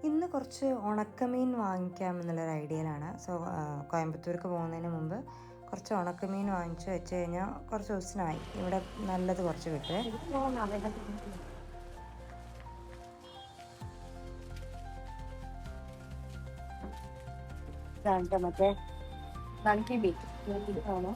ഇന്ന് കുറച്ച് ഉണക്കമീൻ വാങ്ങിക്കാം എന്നുള്ളൊരു ഐഡിയയിലാണ്. സോ കോയമ്പത്തൂർക്ക് പോകുന്നതിന് മുമ്പ് കുറച്ച് ഉണക്കമീൻ വാങ്ങിച്ച് വെച്ച് കഴിഞ്ഞാൽ കുറച്ച് ദിവസമായി ഇവിടെ നല്ലത് കുറച്ച് കിട്ടുമേ. മറ്റേ ആണോ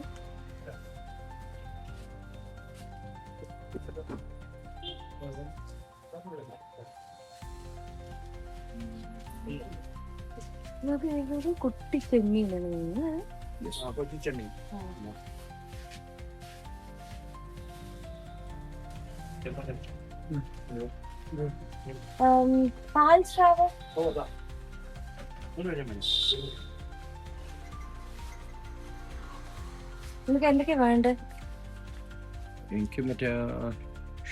കുട്ടി ചെമ്മീനാണ്. പാൽ സ്രാവ് നിനക്ക് എന്തൊക്കെയാ വേണ്ടത്? എനിക്ക് മറ്റേ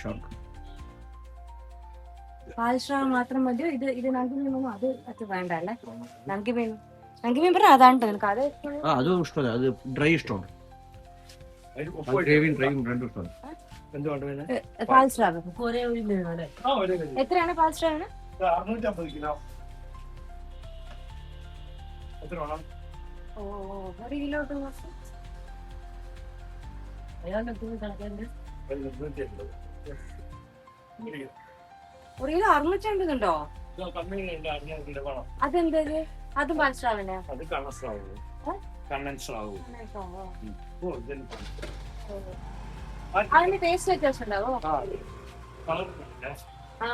ഷാർക്ക് പാൽ സ്രാവ് മാത്രം മതിയോ? ഇത് നങ്കി മീനൊന്നും അത് വേണ്ട അല്ലേ? നങ്കി മീൻ പറഞ്ഞാൽ അതാണ് നിനക്ക് അത് അത് ഇഷ്ടമല്ല. അത് ഡ്രൈ ഇഷ്ടമാണ്. ഗ്രേവിയും ഡ്രൈയും രണ്ടും ഇഷ്ടമാണ്. പാൽ സ്രാവ് എത്രയാണ്? പാൽ സ്രാവിന് 650 കിലോ. എത്ര വേണം? ഒരു കിലോ ഒരു കിലോ 650 അതെന്തത്? അതും പാൽ സ്രാവിന്? അത് കണ്ണൻസ്രാവ്. അതിന് ടേസ്റ്റ് വ്യത്യാസം ഉണ്ടാവോ? ആ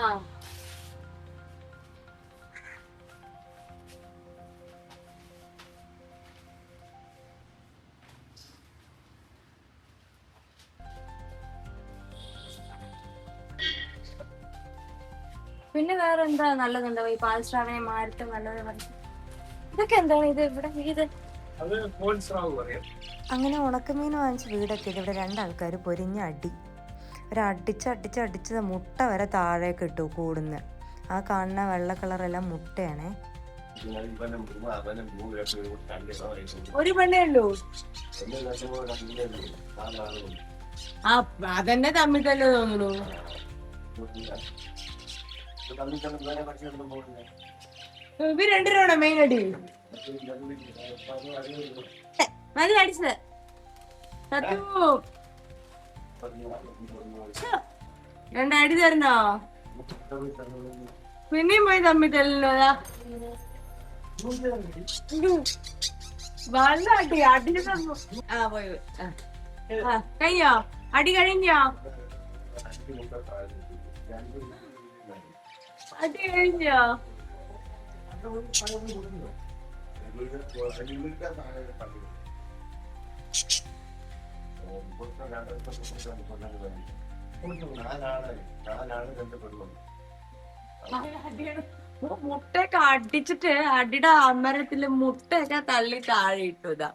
പിന്നെ വേറെ എന്താ നല്ലതുണ്ടാവും ഈ പാൽ സ്രാവിനെ മാറ്റം നല്ലത്? ഇതൊക്കെ എന്താണ് ഇത് ഇവിടെ ഇത്? അങ്ങനെ ഉണക്കമീൻ വാങ്ങിച്ച് വീടെത്തിയത് ഇവിടെ രണ്ടാൾക്കാർ പൊരിഞ്ഞ അടി അടിച്ചത് മുട്ട വരെ താഴേക്ക് ഇട്ടു കൂടുന്ന്. ആ കാണുന്ന വെള്ള കളറെല്ലാം മുട്ടയാണേ. ഒരു പെണ്ണേ ഉള്ളൂ. അതന്നെ തമ്മിൽ തന്നെ തോന്നുന്നു. ഇവർ രണ്ടുപേരാണോ മെയിൻ അടി? മതി അടിച്ചത് രണ്ടടി തരണോ? പിന്നെയും പോയി തമ്മിൽ തല്ലല്ലോ. നല്ല അടി അടി തന്നു. ആ പോയി കഴിഞ്ഞോ? അടി കഴിഞ്ഞോ? അടി കഴിഞ്ഞോ? മുട്ടയൊക്കെ അടിച്ചിട്ട് അടിയുടെ അമരത്തില് മുട്ടയൊക്കെ തള്ളി താഴെ ഇട്ടു. ഇതാ